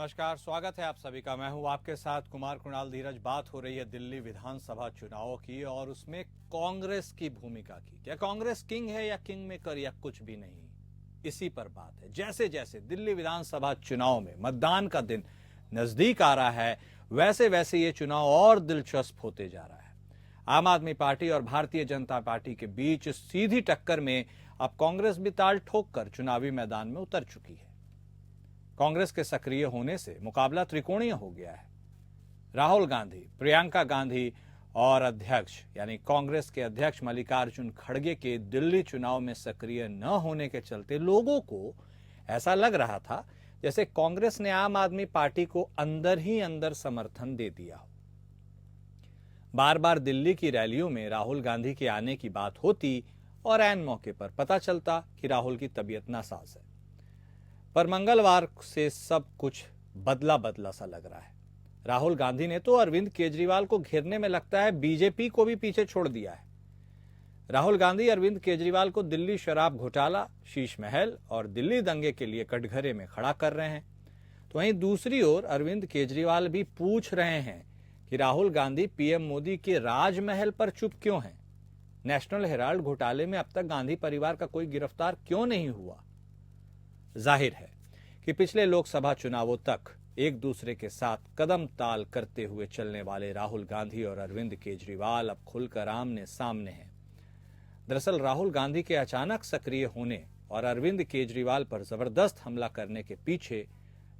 नमस्कार, स्वागत है आप सभी का। मैं हूं आपके साथ कुमार कुणाल धीरज। बात हो रही है दिल्ली विधानसभा चुनाव की और उसमें कांग्रेस की भूमिका की। क्या कांग्रेस किंग है या किंग मेकर या कुछ भी नहीं, इसी पर बात है। जैसे जैसे दिल्ली विधानसभा चुनाव में मतदान का दिन नजदीक आ रहा है, वैसे वैसे ये चुनाव और दिलचस्प होते जा रहा है। आम आदमी पार्टी और भारतीय जनता पार्टी के बीच सीधी टक्कर में अब कांग्रेस भी ताल ठोक कर चुनावी मैदान में उतर चुकी है। कांग्रेस के सक्रिय होने से मुकाबला त्रिकोणीय हो गया है। राहुल गांधी, प्रियंका गांधी और अध्यक्ष यानी कांग्रेस के अध्यक्ष मल्लिकार्जुन खड़गे के दिल्ली चुनाव में सक्रिय न होने के चलते लोगों को ऐसा लग रहा था जैसे कांग्रेस ने आम आदमी पार्टी को अंदर ही अंदर समर्थन दे दिया हो। बार बार दिल्ली की रैलियों में राहुल गांधी के आने की बात होती और ऐन मौके पर पता चलता कि राहुल की तबीयत नासाज है। पर मंगलवार से सब कुछ बदला बदला सा लग रहा है। राहुल गांधी ने तो अरविंद केजरीवाल को घेरने में लगता है बीजेपी को भी पीछे छोड़ दिया है। राहुल गांधी अरविंद केजरीवाल को दिल्ली शराब घोटाला, शीश महल और दिल्ली दंगे के लिए कटघरे में खड़ा कर रहे हैं। तो वहीं दूसरी ओर अरविंद केजरीवाल भी पूछ रहे हैं कि राहुल गांधी पीएम मोदी के राजमहल पर चुप क्यों हैं? नेशनल हेराल्ड घोटाले में अब तक गांधी परिवार का कोई गिरफ्तार क्यों नहीं हुआ? जाहिर है कि पिछले लोकसभा चुनावों तक एक दूसरे के साथ कदम ताल करते हुए चलने वाले राहुल गांधी और अरविंद केजरीवाल अब खुलकर आमने सामने हैं। दरअसल राहुल गांधी के अचानक सक्रिय होने और अरविंद केजरीवाल पर जबरदस्त हमला करने के पीछे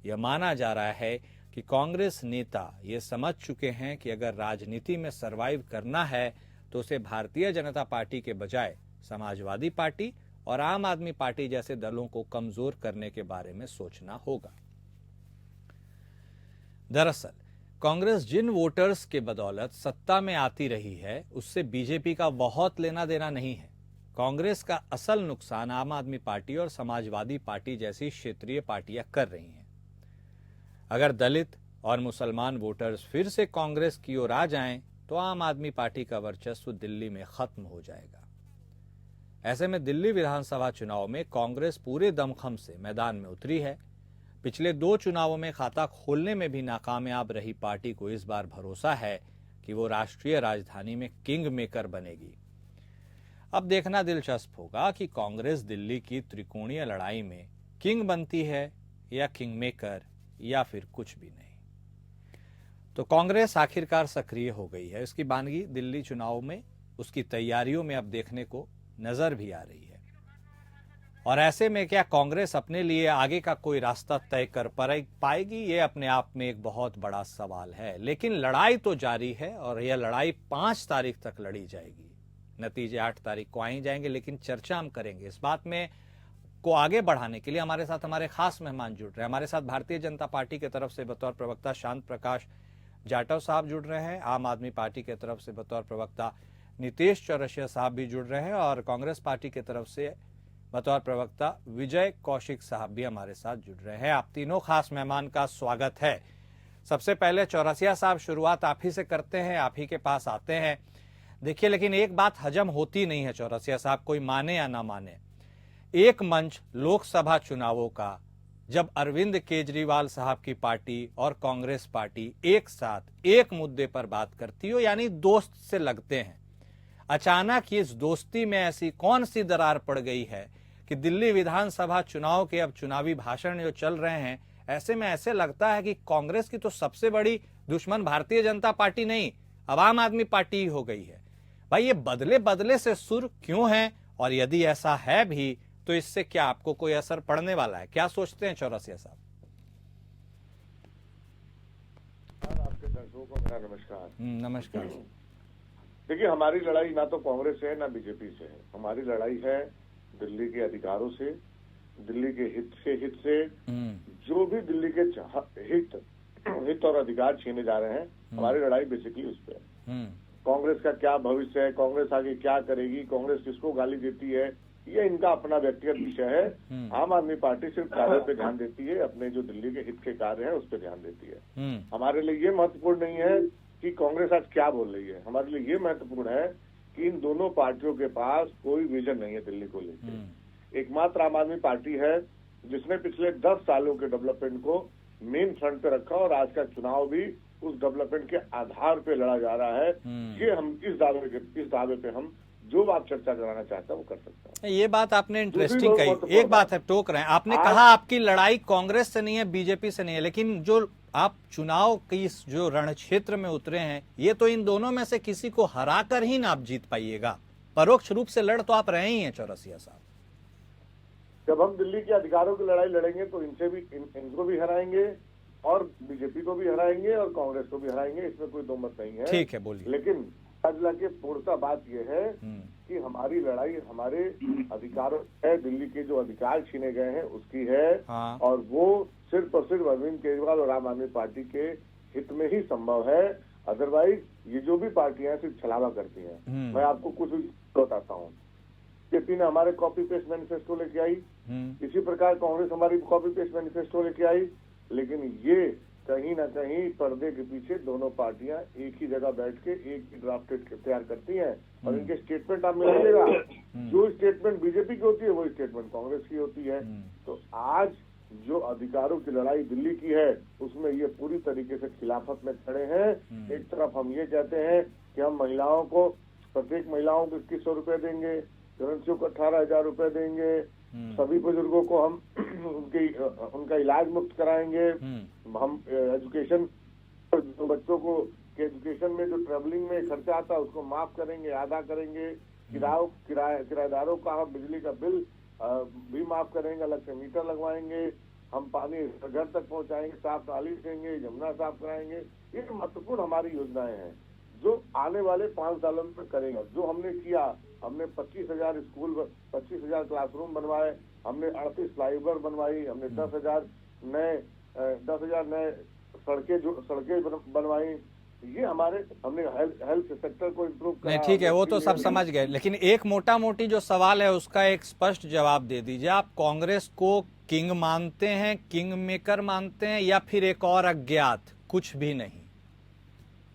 यह माना जा रहा है कि कांग्रेस नेता ये समझ चुके हैं कि अगर राजनीति में सरवाइव करना है तो उसे भारतीय जनता पार्टी के बजाय समाजवादी पार्टी और आम आदमी पार्टी जैसे दलों को कमजोर करने के बारे में सोचना होगा। दरअसल कांग्रेस जिन वोटर्स के बदौलत सत्ता में आती रही है उससे बीजेपी का बहुत लेना देना नहीं है। कांग्रेस का असल नुकसान आम आदमी पार्टी और समाजवादी पार्टी जैसी क्षेत्रीय पार्टियां कर रही हैं। अगर दलित और मुसलमान वोटर्स फिर से कांग्रेस की ओर आ जाएं तो आम आदमी पार्टी का वर्चस्व दिल्ली में खत्म हो जाएगा। ऐसे में दिल्ली विधानसभा चुनाव में कांग्रेस पूरे दमखम से मैदान में उतरी है। पिछले 2 चुनावों में खाता खोलने में भी नाकामयाब रही पार्टी को इस बार भरोसा है कि वो राष्ट्रीय राजधानी में किंग मेकर बनेगी। अब देखना दिलचस्प होगा कि कांग्रेस दिल्ली की त्रिकोणीय लड़ाई में किंग बनती है या किंग मेकर या फिर कुछ भी नहीं। तो कांग्रेस आखिरकार सक्रिय हो गई है। इसकी बानगी दिल्ली चुनाव में उसकी तैयारियों में अब देखने को नजर भी आ रही है। और ऐसे में क्या कांग्रेस अपने लिए आगे का कोई रास्ता तय कर पाएगी? ये अपने आप में एक बहुत बड़ा सवाल है। लेकिन लड़ाई तो जारी है और यह लड़ाई 5 तारीख तक लड़ी जाएगी। नतीजे 8 तारीख को आए जाएंगे, लेकिन चर्चा हम करेंगे। इस बात में को आगे बढ़ाने के लिए हमारे साथ हमारे खास मेहमान जुड़ रहे हैं। हमारे साथ भारतीय जनता पार्टी की तरफ से बतौर प्रवक्ता शांत प्रकाश जाटव साहब जुड़ रहे हैं। आम आदमी पार्टी की तरफ से बतौर प्रवक्ता नीतीश चौरसिया साहब भी जुड़ रहे हैं और कांग्रेस पार्टी की तरफ से बतौर प्रवक्ता विजय कौशिक साहब भी हमारे साथ जुड़ रहे हैं। आप तीनों खास मेहमान का स्वागत है। सबसे पहले चौरसिया साहब, शुरुआत आप ही से करते हैं, आप ही के पास आते हैं। देखिए, लेकिन एक बात हजम होती नहीं है चौरसिया साहब, कोई माने या ना माने। एक मंच लोकसभा चुनावों का जब अरविंद केजरीवाल साहब की पार्टी और कांग्रेस पार्टी एक साथ एक मुद्दे पर बात करती हो, यानी दोस्त से लगते हैं, अचानक इस दोस्ती में ऐसी कौन सी दरार पड़ गई है कि दिल्ली विधानसभा चुनाव के अब चुनावी भाषण जो चल रहे हैं, ऐसे में ऐसे लगता है कि कांग्रेस की तो सबसे बड़ी दुश्मन भारतीय जनता पार्टी नहीं, अब आम आदमी पार्टी ही हो गई है। भाई, ये बदले बदले से सुर क्यों है? और यदि ऐसा है भी तो इससे क्या आपको कोई असर पड़ने वाला है? क्या सोचते हैं चौरसिया साहब? आपके दर्शकों को मेरा नमस्कार। नमस्कार। देखिए, हमारी लड़ाई ना तो कांग्रेस से है ना बीजेपी से है। हमारी लड़ाई है दिल्ली के अधिकारों से, दिल्ली के हित से जो भी दिल्ली के हित और अधिकार छीने जा रहे हैं, हमारी लड़ाई बेसिकली उस पर है। कांग्रेस का क्या भविष्य है, कांग्रेस आगे क्या करेगी, कांग्रेस किसको गाली देती है, ये इनका अपना व्यक्तिगत विषय है। आम आदमी पार्टी सिर्फ कार्य पे ध्यान देती है, अपने जो दिल्ली के हित के कार्य हैं उस पर ध्यान देती है। हमारे लिए ये महत्वपूर्ण नहीं है कि कांग्रेस आज क्या बोल रही है। हमारे लिए ये महत्वपूर्ण है कि इन दोनों पार्टियों के पास कोई विजन नहीं है दिल्ली को लेकर। एकमात्र आम आदमी पार्टी है जिसने पिछले 10 सालों के डेवलपमेंट को मेन फ्रंट पे रखा और आज का चुनाव भी उस डेवलपमेंट के आधार पे लड़ा जा रहा है। ये हम इस दावे पे हम जो आप चर्चा कराना चाहते हैं वो कर सकते हैं। ये बात आपने इंटरेस्टिंग कही। एक बात है, टोक रहे हैं, आपने कहा आपकी लड़ाई कांग्रेस से नहीं है, बीजेपी से नहीं है, लेकिन जो आप चुनाव की जो रण क्षेत्र में उतरे हैं, ये तो इन दोनों में से किसी को हरा कर ही ना आप जीत पाइएगा। परोक्ष रूप से लड़ तो आप रहे ही हैं चौरसिया साहब। जब हम दिल्ली के अधिकारों की लड़ाई लड़ेंगे तो इनको भी हराएंगे और बीजेपी को भी हराएंगे और कांग्रेस को भी हराएंगे, इसमें कोई दो मत नहीं है। ठीक है, बोलिए। लेकिन अजला के पूर्णतः बात यह है कि हमारी लड़ाई हमारे अधिकारों है, दिल्ली के जो अधिकार छीने गए हैं उसकी है। हाँ। और वो सिर्फ और सिर्फ अरविंद केजरीवाल और आम आदमी पार्टी के हित में ही संभव है। अदरवाइज ये जो भी पार्टियां सिर्फ छलावा करती हैं। मैं आपको कुछ बताता हूँ। बीजेपी ने हमारे कॉपी पेस्ट मैनिफेस्टो लेके आई, इसी प्रकार कांग्रेस हमारी कॉपी पेस्ट मैनिफेस्टो लेके आई, लेकिन ये कहीं ना कहीं पर्दे के पीछे दोनों पार्टियां एक ही जगह बैठ के एक ही ड्राफ्टेड तैयार करती हैं और इनके स्टेटमेंट आप मिलाइएगा, जो स्टेटमेंट बीजेपी की होती है वो स्टेटमेंट कांग्रेस की होती है। तो आज जो अधिकारों की लड़ाई दिल्ली की है उसमें ये पूरी तरीके से खिलाफत में खड़े हैं। एक तरफ हम ये कहते हैं कि हम महिलाओं को, प्रत्येक महिलाओं को 2100 रुपए देंगे, currency को 18,000 रुपए देंगे, सभी बुजुर्गों को हम उनका इलाज मुफ्त कराएंगे, हम एजुकेशन, बच्चों को के एजुकेशन में जो ट्रेवलिंग में खर्चा आता है उसको माफ करेंगे, आधा करेंगे, किराएदारों का हम बिजली का बिल भी माफ करेंगे, अलग से मीटर लगवाएंगे, हम पानी घर तक पहुंचाएंगे, साफ नाली देंगे, जमुना साफ कराएंगे। ये महत्वपूर्ण हमारी योजनाएं हैं जो आने वाले 5 सालों में करेंगे। जो हमने किया, हमने 25,000 स्कूल, 25,000 क्लासरूम बनवाए, हमने 38 फ्लाईओवर बनवाई, हमने 10,000 नए सड़कें बनवाई। ये हमने हेल्थ सेक्टर को इम्प्रूव करा। नहीं, ठीक है, वो तो सब समझ गए, लेकिन एक मोटा मोटी जो सवाल है उसका एक स्पष्ट जवाब दे दीजिए। आप कांग्रेस को किंग मानते हैं, किंग मेकर मानते हैं, या फिर एक और अज्ञात कुछ भी नहीं?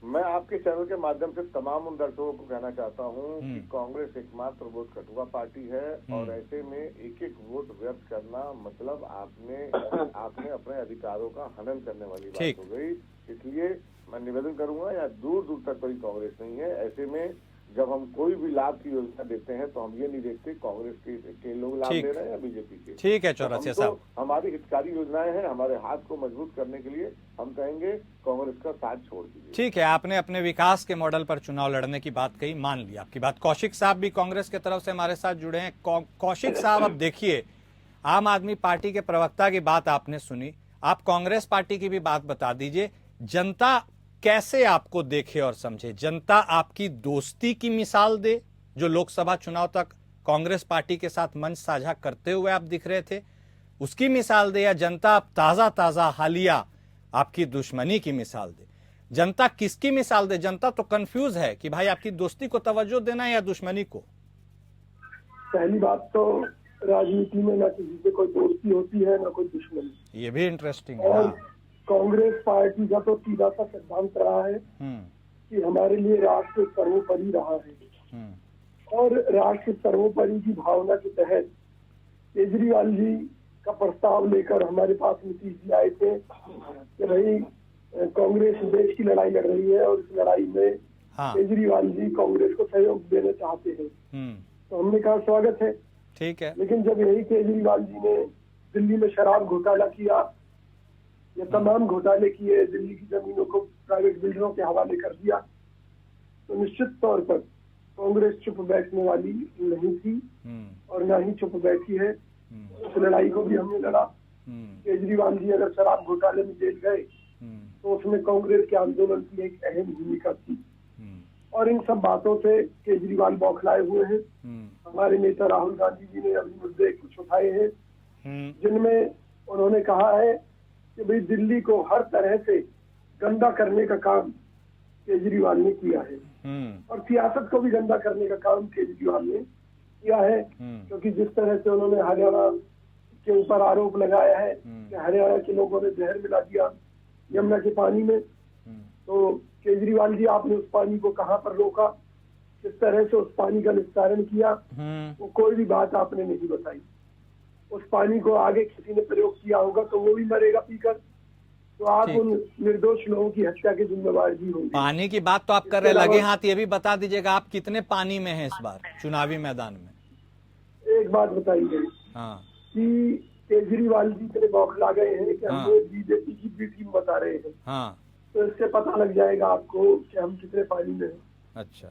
मैं आपके चैनल के माध्यम से तमाम उन दर्शकों को कहना चाहता हूं कि कांग्रेस एकमात्र वोट कटुआ पार्टी है और ऐसे में एक एक वोट व्यर्थ करना मतलब आपने अपने अधिकारों का हनन करने वाली बात हो गई। इसलिए मैं निवेदन करूंगा, यहाँ दूर दूर तक कोई कांग्रेस नहीं है। ऐसे में जब हम कोई भी लाभ की योजना देते हैं तो हम ये नहीं देखते कांग्रेस के लोग लाभ ले रहे हैं या बीजेपी के। ठीक है चौरसिया साहब, हमारी हितकारी योजनाएं हैं, हमारे हाथ को मजबूत करने के लिए हम कहेंगे कांग्रेस का साथ छोड़ दीजिए। ठीक है, आपने अपने विकास के मॉडल पर चुनाव लड़ने की बात कही, मान लिया आपकी बात। कौशिक साहब भी कांग्रेस की तरफ से हमारे साथ जुड़े हैं। कौशिक साहब, अब देखिए, आम आदमी पार्टी के प्रवक्ता की बात आपने सुनी, आप कांग्रेस पार्टी की भी बात बता दीजिए। जनता कैसे आपको देखे और समझे? जनता आपकी दोस्ती की मिसाल दे, जो लोकसभा चुनाव तक कांग्रेस पार्टी के साथ मंच साझा करते हुए आप दिख रहे थे, उसकी मिसाल दे, या जनता अब ताजा हालिया आपकी दुश्मनी की मिसाल दे? जनता किसकी मिसाल दे? जनता तो कंफ्यूज है कि भाई आपकी दोस्ती को तवज्जो देना है या दुश्मनी को। पहली बात तो राजनीति में ना किसी से कोई दोस्ती होती है ना कोई दुश्मनी। ये भी इंटरेस्टिंग है। कांग्रेस पार्टी का तो सीधा सा सिद्धांत रहा है कि हमारे लिए राष्ट्र सर्वोपरि रहा है और राष्ट्र सर्वोपरि की भावना के तहत केजरीवाल जी का प्रस्ताव लेकर हमारे पास नीतीश जी आए थे कि भाई कांग्रेस देश की लड़ाई लड़ रही है और इस लड़ाई में केजरीवाल जी कांग्रेस को सहयोग देना चाहते हैं। तो हमने कहा स्वागत है, ठीक है। लेकिन जब यही केजरीवाल जी ने दिल्ली में शराब घोटाला किया या तमाम घोटाले किए, दिल्ली की जमीनों को प्राइवेट बिल्डरों के हवाले कर दिया, तो निश्चित तौर पर कांग्रेस चुप बैठने वाली नहीं थी और ना ही चुप बैठी है। उस लड़ाई को भी हमने लड़ा। केजरीवाल जी अगर शराब घोटाले में जेल गए तो उसमें कांग्रेस के आंदोलन की एक अहम भूमिका थी और इन सब बातों से केजरीवाल बौखलाए हुए हैं। हमारे नेता राहुल गांधी जी ने अभी मुद्दे कुछ उठाए हैं जिनमें उन्होंने कहा है कि भाई दिल्ली को हर तरह से गंदा करने का काम केजरीवाल ने किया है और सियासत को भी गंदा करने का काम केजरीवाल ने किया है, क्योंकि जिस तरह से उन्होंने हरियाणा के ऊपर आरोप लगाया है कि हरियाणा के लोगों ने जहर मिला दिया यमुना के पानी में, तो केजरीवाल जी आपने उस पानी को कहाँ पर रोका, किस तरह से उस पानी का निस्तारण किया, वो कोई भी बात आपने नहीं बताई। उस पानी को आगे किसी ने प्रयोग किया होगा तो वो भी मरेगा पीकर, तो आप उन निर्दोष लोगों की हत्या के जिम्मेवार भी होंगे। पानी की बात तो आप कर रहे, लगे हाथ ये भी बता दीजिएगा आप कितने पानी में हैं इस बार चुनावी मैदान में? एक बात बताइए हाँ कि केजरीवाल जी इतने बौखला गए हैं कि हाँ। हमें बीजेपी की बी टीम बता रहे हैं, हाँ। तो इससे पता लग जाएगा आपको कि हम कितने पानी में हैं। अच्छा।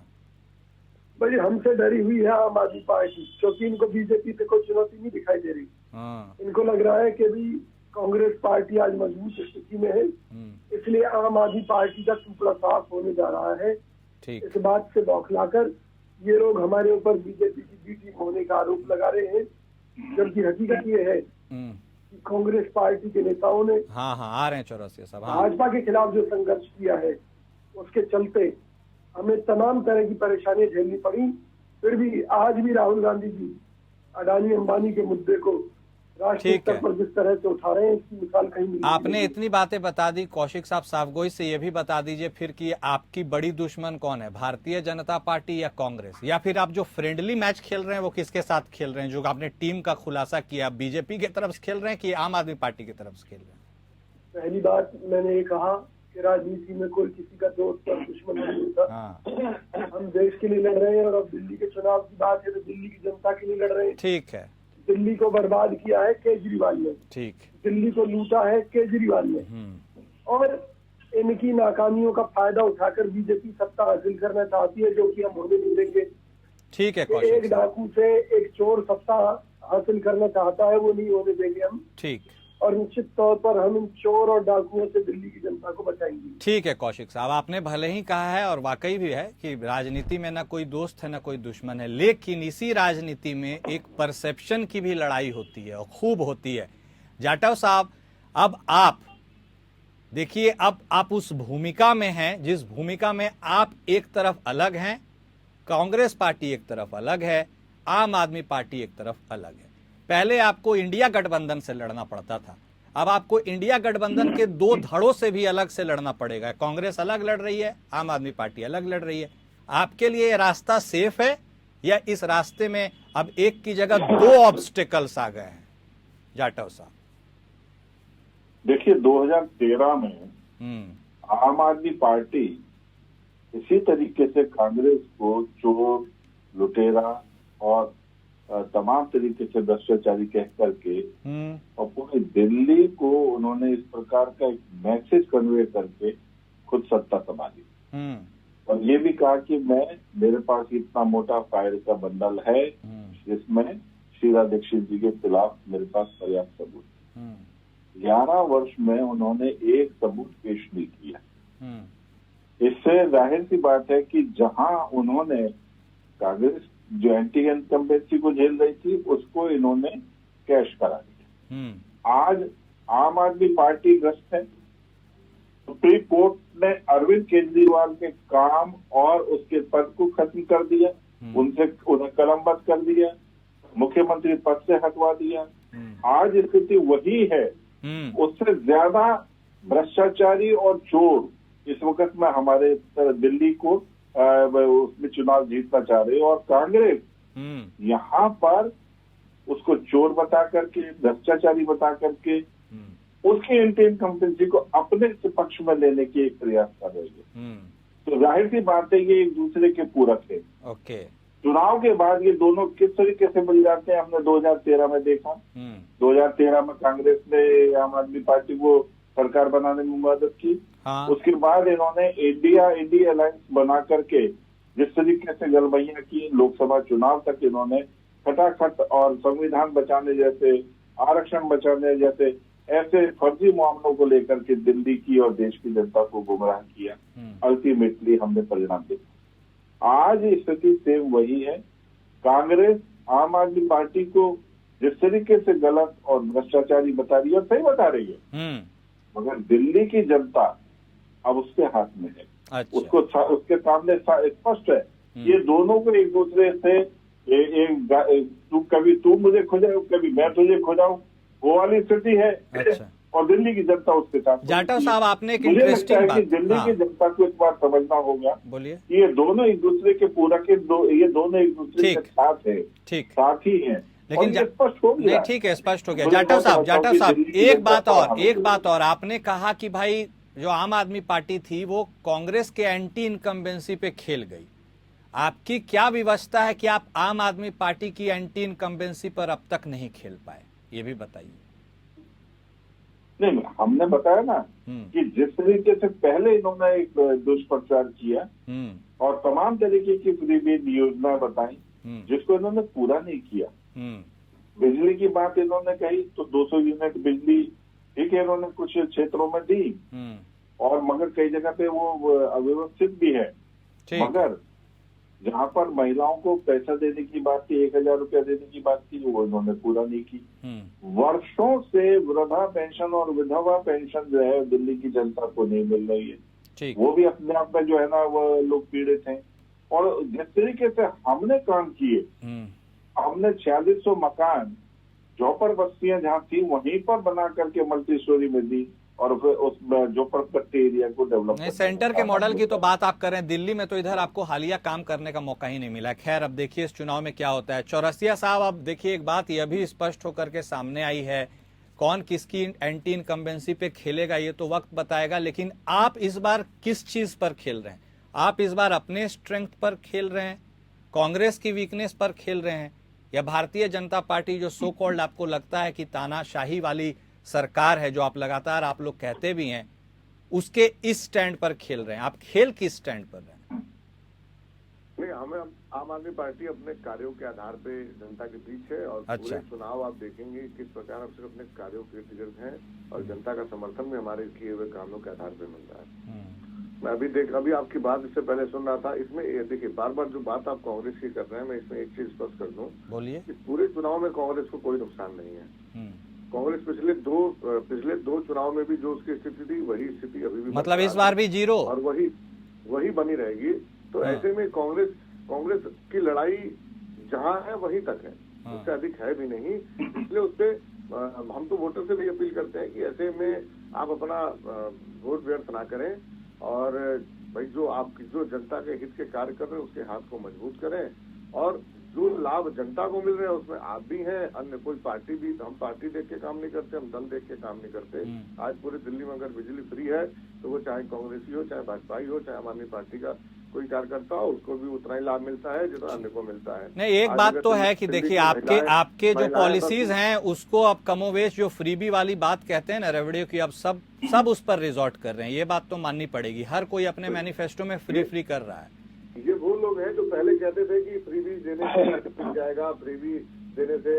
भाई हमसे डरी हुई है आम आदमी पार्टी, क्योंकि इनको बीजेपी पे कोई चुनौती नहीं दिखाई दे रही। हाँ। इनको लग रहा है कि भी कांग्रेस पार्टी आज मजबूत स्थिति में है, इसलिए आम आदमी पार्टी का टुकड़ा साफ होने जा रहा है। ठीक। इस बात से बौखलाकर ये लोग हमारे ऊपर बीजेपी की बी टीम होने का आरोप लगा रहे हैं, जबकि हकीकत ये है कि कांग्रेस पार्टी के नेताओं ने हाँ हाँ आ रहे हैं चौरसिया साहब। हाँ। भाजपा के खिलाफ जो संघर्ष किया है उसके चलते हमें तमाम तरह की परेशानियां झेलनी पड़ी, फिर भी आज भी राहुल गांधी जी अडानी अंबानी के मुद्दे को राष्ट्रीय ठीक है। स्तर पर जिस तरह से उठा रहे हैं, इसकी मिसाल कहीं नहीं आपने मिलेगी। इतनी बातें बता दी, कौशिक साहब साफगोई से ये भी बता दीजिए फिर कि आपकी बड़ी दुश्मन कौन है, भारतीय जनता पार्टी या कांग्रेस, या फिर आप जो फ्रेंडली मैच खेल रहे हैं वो किसके साथ खेल रहे हैं? जो आपने टीम का खुलासा किया, बीजेपी की तरफ से खेल रहे हैं कि आम आदमी पार्टी की तरफ से खेल रहे हैं? पहली बात मैंने ये कहा कि राजनीति में कोई किसी का दोस्त और दुश्मन नहीं होता। हाँ। हम देश के लिए लड़ रहे हैं, और अब दिल्ली के चुनाव की बात है तो दिल्ली की जनता के लिए लड़ रहे हैं। ठीक है। दिल्ली को बर्बाद किया है केजरीवाल ने, ठीक। दिल्ली को लूटा है केजरीवाल ने, और इनकी नाकामियों का फायदा उठाकर बीजेपी सत्ता हासिल करना चाहती है, जो कि हम होने नहीं देंगे। ठीक है कि कौशिक एक साहब। डाकू से एक चोर सत्ता हासिल करना चाहता है, वो नहीं होने देंगे हम। ठीक। और निश्चित तौर पर हम इन चोर और डाकुओं से दिल्ली की जनता को बचाएंगे। ठीक है कौशिक साहब, आपने भले ही कहा है और वाकई भी है कि राजनीति में ना कोई दोस्त है ना कोई दुश्मन है, लेकिन इसी राजनीति में एक परसेप्शन की भी लड़ाई होती है और खूब होती है। जाटव साहब, अब आप देखिए, अब आप उस भूमिका में हैं जिस भूमिका में आप एक तरफ अलग हैं, कांग्रेस पार्टी एक तरफ अलग है, आम आदमी पार्टी एक तरफ अलग है। पहले आपको इंडिया गठबंधन से लड़ना पड़ता था, अब आपको इंडिया गठबंधन के दो धड़ों से भी अलग से लड़ना पड़ेगा। कांग्रेस अलग लड़ रही है, आम आदमी पार्टी अलग लड़ रही है। आपके लिए रास्ता सेफ है या इस रास्ते में अब एक की जगह दो ऑब्स्टिकल्स आ गए हैं? जाटव साहब देखिए, 2013 में आम आदमी पार्टी इसी तरीके से कांग्रेस को चोर, लुटेरा और तमाम तरीके से भ्रष्टाचारी कह करके और पूरी दिल्ली को उन्होंने इस प्रकार का एक मैसेज कन्वे करके खुद सत्ता संभाली, और ये भी कहा कि मेरे पास इतना मोटा फायर का बंडल है जिसमें शीला दीक्षित जी के खिलाफ मेरे पास पर्याप्त सबूत। 11 वर्ष में उन्होंने एक सबूत पेश नहीं किया। इससे जाहिर सी बात है कि जहां उन्होंने कांग्रेस जो एंटी इनकम्बेंसी को झेल रही थी उसको इन्होंने कैश करा दिया। आज आम आदमी पार्टी ग्रस्त है। सुप्रीम कोर्ट ने अरविंद केजरीवाल के काम और उसके पद को खत्म कर दिया, उन्हें कलमबद्ध कर दिया, मुख्यमंत्री पद से हटवा दिया। आज स्थिति वही है, उससे ज्यादा भ्रष्टाचारी और चोर इस वक्त में हमारे दिल्ली को उसमें चुनाव जीतना चाह रहे हैं, और कांग्रेस यहाँ पर उसको चोर बता करके, भ्रष्टाचारी बता करके उसकी एंटी इनकम्बेंसी को अपने पक्ष में लेने की एक प्रयास कर रही है। तो जाहिर सी बात है ये एक दूसरे के पूरक है। ओके। चुनाव के बाद ये दोनों किस तरीके से मिल जाते हैं हमने 2013 में देखा। 2013 में कांग्रेस ने आम आदमी पार्टी को सरकार बनाने में मदद की। हाँ। उसके बाद इन्होंने इंडिया अलायंस बना करके जिस तरीके से गलबैया की, लोकसभा चुनाव तक इन्होंने खटाखट और संविधान बचाने जैसे, आरक्षण बचाने जैसे ऐसे फर्जी मामलों को लेकर के दिल्ली की और देश की जनता को गुमराह किया। अल्टीमेटली हमने परिणाम देखा। आज स्थिति सेम वही है। कांग्रेस आम आदमी पार्टी को जिस तरीके से गलत और भ्रष्टाचारी बता रही है और सही बता रही है, मगर दिल्ली की जनता अब उसके हाथ में है। अच्छा। उसके सामने स्पष्ट है। ये दोनों को एक दूसरे से कभी तू मुझे खोजाओ, कभी मैं तुझे खोजाऊं, वो वाली स्थिति है। अच्छा। और दिल्ली की जनता उसके साथ। जाटव साहब, आपने एक मुझे लगता इंटरेस्टिंग है बात, कि दिल्ली की जनता को इस बार समझना होगा, बोलिए, कि ये दोनों एक दूसरे के पूरक, ये दोनों एक दूसरे के साथ है, ठीक, साथी हैं। लेकिन ये स्पष्ट हो गया। नहीं, ठीक है, स्पष्ट हो गया। मुझे जाटव साहब, बताओ कि दिल्ली की एक बात जनता और, एक बात और, आपने कहा कि भाई जो आम आदमी पार्टी थी वो कांग्रेस के एंटी इनकम्बेंसी पे खेल गई। आपकी क्या व्यवस्था है कि आप आम आदमी पार्टी की एंटी इनकम्बेंसी पर अब तक नहीं खेल पाए, ये भी बताइए। नहीं, हमने बताया ना कि जिस तरीके से पहले इन्होंने एक दुष्प्रचार किया और तमाम तरीके की फ्रीबीज योजना बताई जिसको इन्होंने पूरा नहीं किया। बिजली की बात इन्होंने कही तो 200 यूनिट बिजली ठीक है इन्होंने कुछ क्षेत्रों में दी, और मगर कई जगह पे वो अव्यवस्थित भी है। मगर जहां पर महिलाओं को पैसा देने की बात की, 1000 रुपया देने की बात की, वो इन्होंने पूरा नहीं की। वर्षों से वृद्धा पेंशन और विधवा पेंशन जो है दिल्ली की जनता को नहीं मिल रही है, वो भी अपने आप में जो है ना वो लोग पीड़ित हैं। और जिस तरीके से हमने काम किए, हमने 4600 मकान झोपड़ बस्तियां जहां थी वहीं पर बना करके मल्टी स्टोरी में दी और फिर उस झोपड़पट्टी एरिया को डेवलप। नहीं, सेंटर के मॉडल की तो बात आप कर रहे हैं, दिल्ली में तो इधर आपको हालिया काम करने का मौका ही नहीं मिला। खैर, अब देखिए इस चुनाव में क्या होता है। चौरसिया साहब, अब देखिए एक बात यह भी स्पष्ट होकर के सामने आई है, कौन किसकी एंटी इनकम्बेंसी पे खेलेगा ये तो वक्त बताएगा, लेकिन आप इस बार किस चीज पर खेल रहे हैं? आप इस बार अपने स्ट्रेंथ पर खेल रहे हैं, कांग्रेस की वीकनेस पर खेल रहे हैं, या भारतीय जनता पार्टी जो सो कॉल्ड आपको लगता है कि तानाशाही वाली सरकार है जो आप लगातार आप लोग कहते भी हैं, उसके इस स्टैंड पर खेल रहे हैं? आप खेल किस स्टैंड पर रहे हैं? नहीं, हमें आम आदमी पार्टी अपने कार्यों के आधार पे जनता के बीच है, और पूरे चुनाव आप देखेंगे किस प्रकार हम सिर्फ अपने कार्यों के इर्द गिर्द हैं, और जनता का समर्थन भी हमारे किए हुए कामों के आधार पे मिल रहा है। मैं अभी आपकी बात इससे पहले सुन रहा था, इसमें देखिए बार बार जो बात आप कांग्रेस की कर रहे हैं, मैं इसमें एक चीज स्पष्ट कर दूं, बोलिए। कि पूरे चुनाव में कांग्रेस को कोई नुकसान नहीं है। कांग्रेस पिछले दो चुनाव में भी जो उसकी स्थिति थी वही स्थिति अभी भी, मतलब इस बार भी जीरो, और वही बनी रहेगी। तो ऐसे में कांग्रेस की लड़ाई जहां है वहीं तक है, उससे अधिक है भी नहीं। इसलिए उससे हम तो वोटर से भी अपील करते हैं कि ऐसे में आप अपना वोट व्यर्थ ना करें, और भाई जो जनता के हित के कार्य कर रहे हैं उसके हाथ को मजबूत करें, और जो लाभ जनता को मिल रहे हैं उसमें आप भी हैं, अन्य कोई पार्टी भी, हम पार्टी देख के काम नहीं करते, हम दल देख के काम नहीं करते। आज पूरे दिल्ली में अगर बिजली फ्री है तो वो चाहे कांग्रेसी हो, चाहे भाजपा हो, चाहे आम आदमी पार्टी का कोई कार्यकर्ता हो, उसको भी उतना ही लाभ मिलता है जितना अन्य को मिलता है। नहीं, एक बात तो है कि देखिए आपके जो पॉलिसीज हैं उसको अब कमोवेश जो फ्रीबी वाली बात कहते हैं ना रेवड़ियों की, अब सब उस पर रिजॉर्ट कर रहे हैं, ये बात तो माननी पड़ेगी। हर कोई अपने मैनिफेस्टो में फ्री कर रहा है। ये वो लोग हैं जो पहले कहते थे कि फ्रीबी देने से पिट जाएगा, फ्रीबी देने से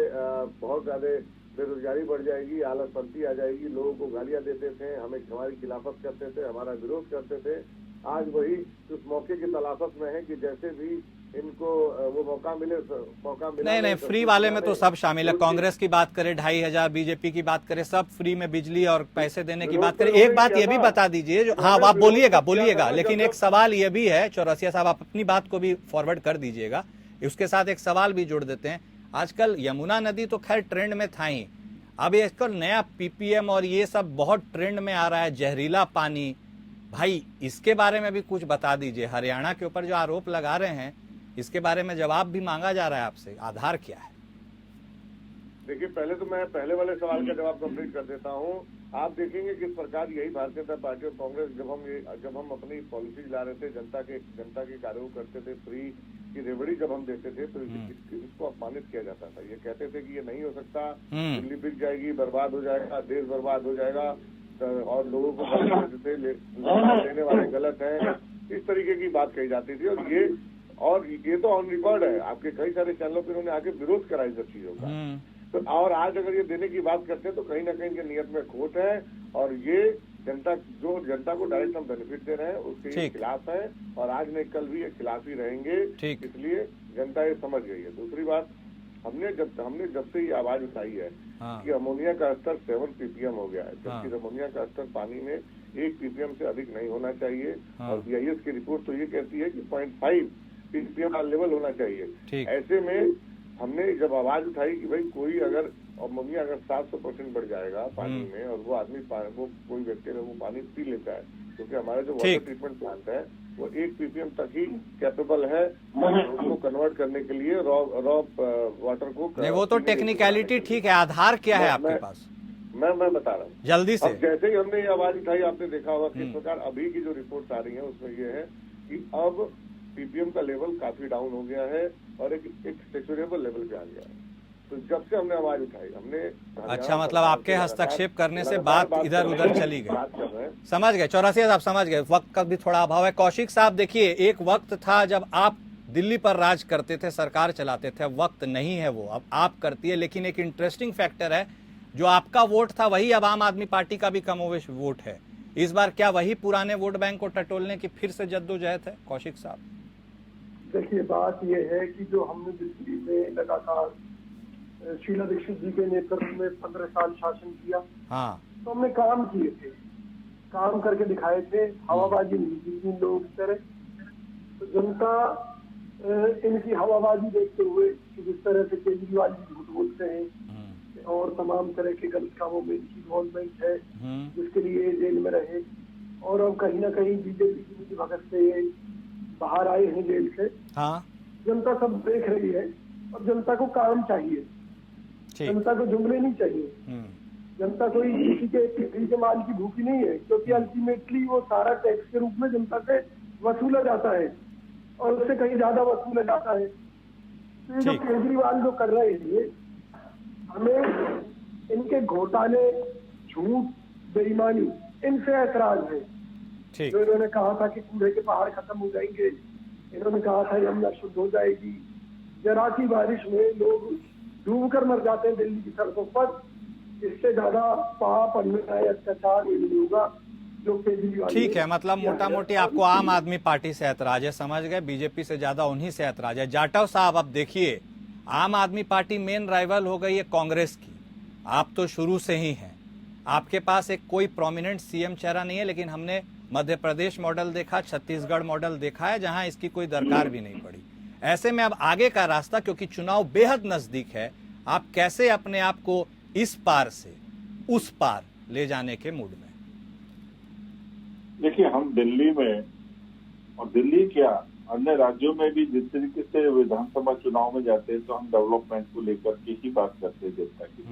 बहुत ज्यादा बेरोजगारी बढ़ जाएगी, आलसपंती आ जाएगी, लोगों को गालियां देते थे, हमारी खिलाफत करते थे, हमारा विरोध करते थे। आज वही उस मौके की तलाशत में है कि जैसे भी इनको वो मौका मिले। नहीं, फ्री वाले में तो सब शामिल है। कांग्रेस की बात करें 2500, बीजेपी की बात करें, सब फ्री में बिजली और पैसे देने की बात करें। एक बात ये भी बता दीजिए जो, हाँ आप बोलिएगा, लेकिन एक सवाल ये भी है, चौरसिया साहब आप अपनी बात को भी फॉरवर्ड कर दीजिएगा, उसके साथ एक सवाल भी जोड़ देते हैं। आजकल यमुना नदी तो खैर ट्रेंड में था ही, अब इसका नया पीपीएम और ये सब बहुत ट्रेंड में आ रहा है, जहरीला पानी। भाई इसके बारे में भी कुछ बता दीजिए। हरियाणा के ऊपर जो आरोप लगा रहे हैं इसके बारे में जवाब भी मांगा जा रहा है आपसे, आधार क्या है? देखिए, पहले तो मैं पहले वाले सवाल का जवाब कंप्लीट कर देता हूँ। आप देखेंगे किस प्रकार यही भारतीय जनता पार्टी और कांग्रेस जब हम अपनी पॉलिसी ला रहे थे, जनता के कार्यों करते थे, फ्री की रेवड़ी जब हम देते थे तो इसको अपमानित किया जाता था। ये कहते थे कि ये नहीं हो सकता, दिल्ली बिक जाएगी, बर्बाद हो जाएगा, देश बर्बाद हो जाएगा, और लोगों को लेने वाले गलत है, इस तरीके की बात कही जाती थी। और ये तो ऑन रिकॉर्ड है, आपके कई सारे चैनलों पर उन्होंने आके विरोध करा इन सब चीजों का। तो और आज अगर ये देने की बात करते हैं तो कहीं ना कहीं इनके नियत में खोट है, और ये जनता को डायरेक्ट हम बेनिफिट दे रहे हैं उसके खिलाफ है, और आज नहीं कल भी ये खिलाफ ही रहेंगे। इसलिए जनता ये समझ गई है। दूसरी बात, हमने जब से ये आवाज उठाई है कि अमोनिया का स्तर 7 ppm हो गया है, जबकि अमोनिया का स्तर पानी में 1 ppm से अधिक नहीं होना चाहिए, और BIS की रिपोर्ट तो ये कहती है कि 0.5 ppm का लेवल होना चाहिए। ऐसे में हमने जब आवाज उठाई कि भाई कोई अगर अमोनिया अगर 700% बढ़ जाएगा पानी में, और वो आदमी कोई व्यक्ति अगर वो पानी पी लेता है, क्योंकि हमारा जो वाटर ट्रीटमेंट प्लांट है वो 1 ppm तक ही कैपेबल है उसको कन्वर्ट करने के लिए रॉ वाटर को। नहीं, वो तो टेक्निकलिटी ठीक है, आधार क्या है आपके पास? मैं बता रहा हूँ जल्दी से। अब जैसे ही हमने ये आवाज उठाई, आपने देखा होगा किस प्रकार अभी की जो रिपोर्ट आ रही है उसमें ये है कि अब पीपीएम का लेवल काफी डाउन हो गया है और एक सेचुरेबल लेवल पे आ गया है। तो जब से हमने आवाज उठाई हमने अच्छा, मतलब आपके हस्तक्षेप करने से बात इधर उधर चली गई। समझ गए 84 साहब, समझ गए। वक्त का भी थोड़ा अभाव है। कौशिक साहब देखिए, एक वक्त था जब आप दिल्ली पर राज करते थे, सरकार चलाते थे। अब वक्त नहीं है वो, अब आप करती है। लेकिन एक इंटरेस्टिंग फैक्टर है, जो आपका वोट था वही अब आम आदमी पार्टी का भी कमोवेश वोट है। इस बार क्या वही पुराने वोट बैंक को टटोलने की फिर से जद्दोजहद है कौशिक साहब? देखिए, बात यह है कि जो हमने दिल्ली में लगातार शीला दीक्षित जी के नेतृत्व में 15 साल शासन किया, हाँ, तो हमने काम किए थे, काम करके दिखाए थे, हवाबाजी नहीं की थी लोग इस तरह। तो जनता इनकी हवाबाजी देखते हुए कि जिस तरह से केजरीवाल जी झूठ बोलते हैं और तमाम तरह के गलत कामों में इनकी इन्वॉल्वमेंट है, जिसके लिए जेल में रहे, और अब कहीं ना कहीं बीजेपी की नीति भगत से ये बाहर आए हैं जेल से। हाँ, जनता सब देख रही है और जनता को काम चाहिए, जनता को जुमले नहीं चाहिए। जनता कोई किसी के माल की भूखी नहीं है, क्योंकि अल्टीमेटली वो सारा टैक्स के रूप में जनता से वसूला जाता है और उससे कहीं ज्यादा वसूला जाता है। तो ये जो केजरीवाल जो कर रहे हैं, हमें इनके घोटाले, झूठ, बेईमानी, इनसे ऐतराज है। जो इन्होंने कहा था कि कूड़े के पहाड़ खत्म हो जाएंगे, इन्होंने कहा था यमुना शुद्ध हो जाएगी, जरा सी बारिश में लोग डूब कर मर जाते हैं दिल्ली की सड़कों पर। इससे ज्यादा पाप, अन्याय, अत्याचार नहीं होगा जो केजरीवाल। ठीक है, मतलब मोटा मोटी आपको आम आदमी पार्टी से ऐतराज है, समझ गए। बीजेपी से ज्यादा उन्हीं से ऐतराज है। जाटव साहब, अब देखिए, आम आदमी पार्टी मेन राइवल हो गई है कांग्रेस की। आप तो शुरू से ही हैं, आपके पास एक कोई प्रोमिनेंट सीएम चेहरा नहीं है, लेकिन हमने मध्य प्रदेश मॉडल देखा, छत्तीसगढ़ मॉडल देखा है, जहां इसकी कोई दरकार भी नहीं पड़ी। ऐसे में अब आगे का रास्ता, क्योंकि चुनाव बेहद नजदीक है, आप कैसे अपने आप को इस पार से उस पार ले जाने के मूड में? देखिए, हम दिल्ली में और दिल्ली क्या अन्य राज्यों में भी जिस तरीके से विधानसभा चुनाव में जाते हैं तो हम डेवलपमेंट को लेकर के ही बात करते हैं जनता की।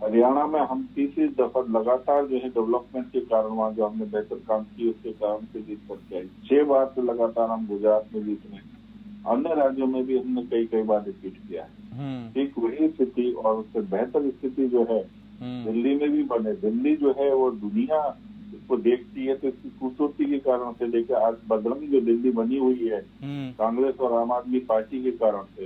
हरियाणा में हम तीसरी दफा लगातार जो है डेवलपमेंट के कारण वहाँ जो हमने बेहतर काम किए उसके कारण से जीत करके आए। 6 बार से लगातार हम गुजरात में जीत रहे हैं। अन्य राज्यों में भी हमने कई बार रिपीट किया है। ठीक वही स्थिति और उससे बेहतर स्थिति जो है दिल्ली में भी बने। दिल्ली जो है वो दुनिया इसको देखती है, तो इसकी खूबसूरती के कारण से देखिए आज बदरंग जो दिल्ली बनी हुई है कांग्रेस और आम आदमी पार्टी के कारण से,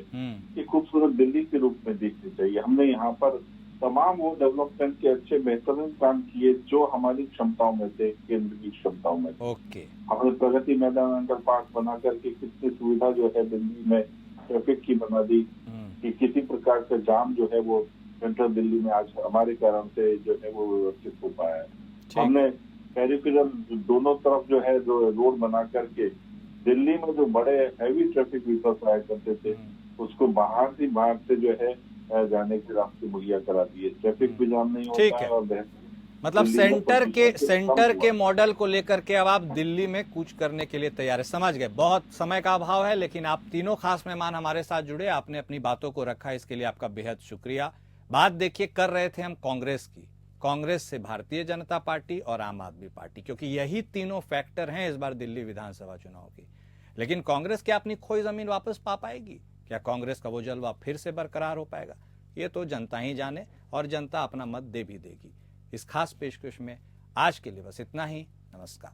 ये खूबसूरत दिल्ली के रूप में दिखनी चाहिए। हमने यहाँ पर तमाम वो डेवलपमेंट के अच्छे बेहतरीन काम किए जो हमारी क्षमताओं में थे, केंद्र की क्षमताओं में। हमने प्रगति मैदान अंडरपास बना करके कितनी सुविधा जो है दिल्ली में ट्रैफिक की बना दी कि किसी प्रकार का जाम जो है वो सेंट्रल दिल्ली में आज हमारे कारण से जो है वो व्यवस्थित हो पाया है। हमने पेरिफेरल दोनों तरफ जो है जो रोड बना करके दिल्ली में जो बड़े हैवी ट्रैफिक व्हीकल्स आया करते थे उसको बाहर से जो है जाने के रास्ते मुहैया करा दिए। ट्रैफिक भी जाम नहीं होता है और मतलब सेंटर के मॉडल को लेकर के अब आप दिल्ली में कूच करने के लिए तैयार है। समझ गए, बहुत समय का अभाव है, लेकिन आप तीनों खास मेहमान हमारे साथ जुड़े, आपने अपनी बातों को रखा, इसके लिए आपका बेहद शुक्रिया। बात देखिए कर रहे थे हम कांग्रेस की, कांग्रेस से भारतीय जनता पार्टी और आम आदमी पार्टी, क्योंकि यही तीनों फैक्टर हैं इस बार दिल्ली विधानसभा चुनाव की। लेकिन कांग्रेस क्या अपनी खोई जमीन वापस पा पाएगी? क्या कांग्रेस का वो जलवा फिर से बरकरार हो पाएगा? ये तो जनता ही जाने, और जनता अपना मत दे भी देगी। इस खास पेशकश में आज के लिए बस इतना ही। नमस्कार।